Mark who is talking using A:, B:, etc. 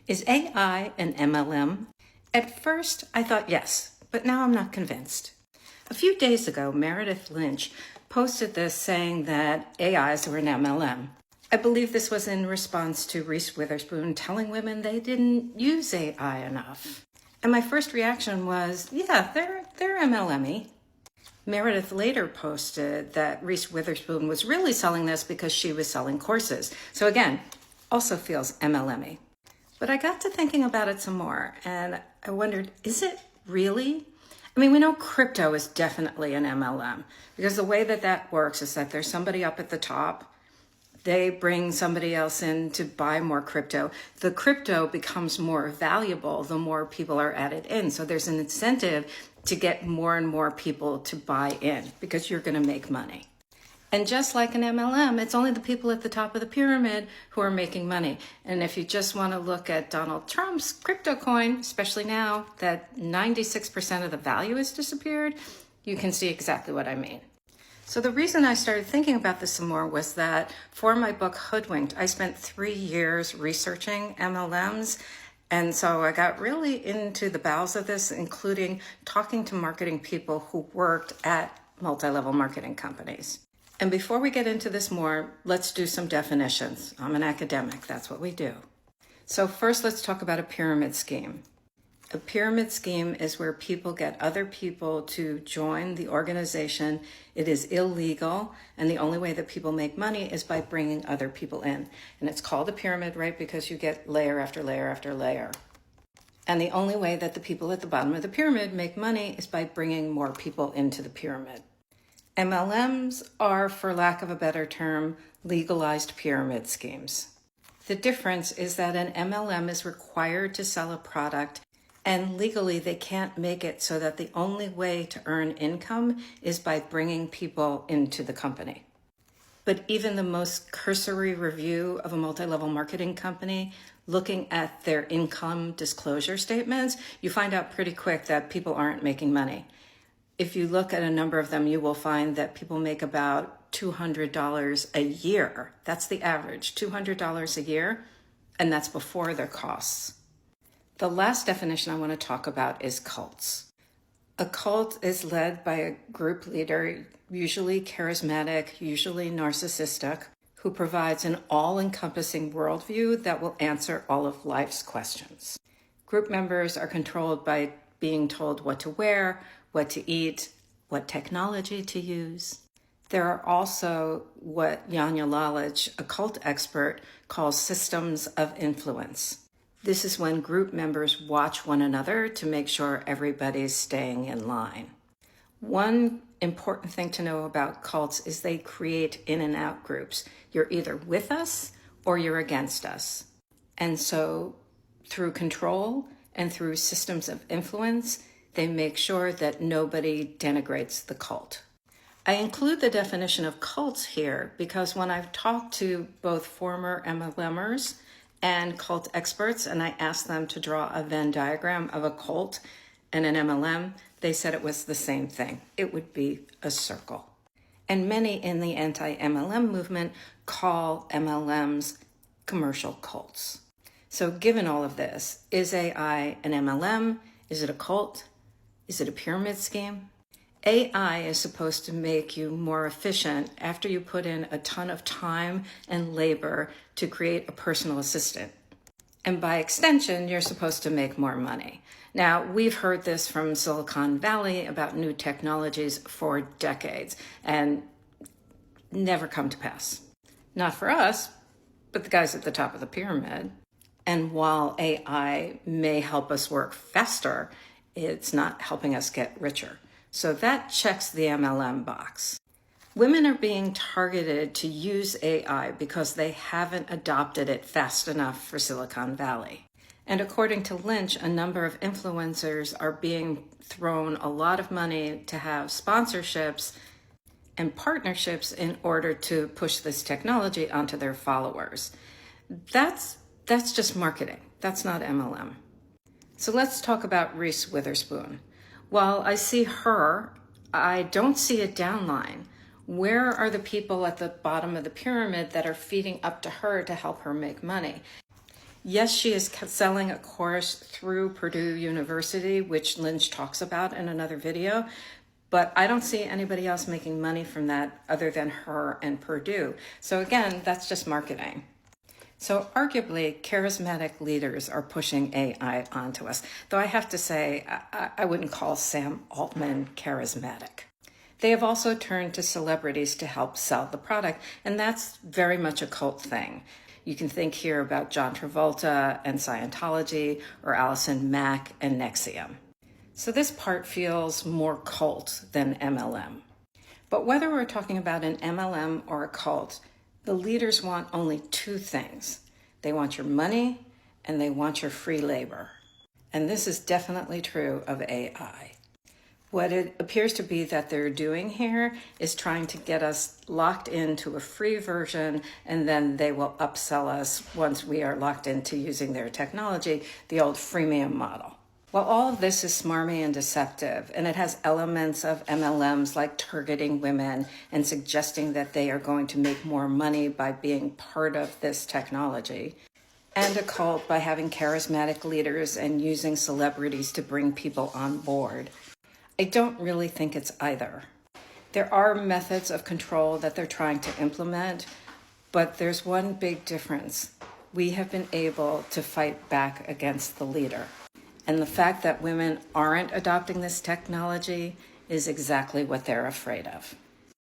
A: Is AI an MLM? At first, I thought yes, but now I'm not convinced. A few days ago, Meredith Lynch posted this saying that AIs were an MLM. I believe this was in response to Reese Witherspoon telling women they didn't use AI enough. And my first reaction was, yeah, they're MLM-y. Meredith later posted that Reese Witherspoon was really selling this because she was selling courses. So again, also feels MLM-y. But I got to thinking about it some more, and I wondered, is it really? I mean, we know crypto is definitely an MLM, because the way that works is that there's somebody up at the top. They bring somebody else in to buy more crypto. The crypto becomes more valuable the more people are added in. So there's an incentive to get more and more people to buy in because you're going to make money. And just like an MLM, it's only the people at the top of the pyramid who are making money. And if you just want to look at Donald Trump's crypto coin, especially now that 96% of the value has disappeared, you can see exactly what I mean. So the reason I started thinking about this some more was that for my book Hoodwinked, I spent 3 years researching MLMs. And so I got really into the bowels of this, including talking to marketing people who worked at multi-level marketing companies. And before we get into this more, let's do some definitions. I'm an academic, that's what we do. So first, let's talk about a pyramid scheme. A pyramid scheme is where people get other people to join the organization. It is illegal, and the only way that people make money is by bringing other people in. And it's called a pyramid, right, because you get layer after layer after layer. And the only way that the people at the bottom of the pyramid make money is by bringing more people into the pyramid. MLMs are, for lack of a better term, legalized pyramid schemes. The difference is that an MLM is required to sell a product, and legally they can't make it so that the only way to earn income is by bringing people into the company. But even the most cursory review of a multi-level marketing company, looking at their income disclosure statements, you find out pretty quick that people aren't making money. If you look at a number of them, you will find that people make about $200 a year. That's the average, $200 a year, and that's before their costs. The last definition I want to talk about is cults. A cult is led by a group leader, usually charismatic, usually narcissistic, who provides an all-encompassing worldview that will answer all of life's questions. Group members are controlled by being told what to wear, what to eat, what technology to use. There are also what Janja Lalich, a cult expert, calls systems of influence. This is when group members watch one another to make sure everybody's staying in line. One important thing to know about cults is they create in and out groups. You're either with us or you're against us. And so through control and through systems of influence, they make sure that nobody denigrates the cult. I include the definition of cults here because when I've talked to both former MLMers and cult experts, and I asked them to draw a Venn diagram of a cult and an MLM, they said it was the same thing. It would be a circle. And many in the anti-MLM movement call MLMs commercial cults. So given all of this, is AI an MLM? Is it a cult? Is it a pyramid scheme? AI is supposed to make you more efficient after you put in a ton of time and labor to create a personal assistant. And by extension, you're supposed to make more money. Now, we've heard this from Silicon Valley about new technologies for decades and never come to pass. Not for us, but the guys at the top of the pyramid. And while AI may help us work faster, it's not helping us get richer. So that checks the MLM box. Women are being targeted to use AI because they haven't adopted it fast enough for Silicon Valley. And according to Lynch, a number of influencers are being thrown a lot of money to have sponsorships and partnerships in order to push this technology onto their followers. That's just marketing. That's not MLM. So let's talk about Reese Witherspoon. While I see her, I don't see a downline. Where are the people at the bottom of the pyramid that are feeding up to her to help her make money? Yes, she is selling a course through Purdue University, which Lynch talks about in another video, but I don't see anybody else making money from that other than her and Purdue. So again, that's just marketing. So arguably, charismatic leaders are pushing AI onto us, though I have to say, I wouldn't call Sam Altman charismatic. They have also turned to celebrities to help sell the product, and that's very much a cult thing. You can think here about John Travolta and Scientology, or Allison Mack and NXIVM. So this part feels more cult than MLM. But whether we're talking about an MLM or a cult, the leaders want only two things. They want your money and they want your free labor. And this is definitely true of AI. What it appears to be that they're doing here is trying to get us locked into a free version, and then they will upsell us once we are locked into using their technology, the old freemium model. Well, all of this is smarmy and deceptive, and it has elements of MLMs like targeting women and suggesting that they are going to make more money by being part of this technology, and a cult by having charismatic leaders and using celebrities to bring people on board. I don't really think it's either. There are methods of control that they're trying to implement, but there's one big difference. We have been able to fight back against the leader. And the fact that women aren't adopting this technology is exactly what they're afraid of.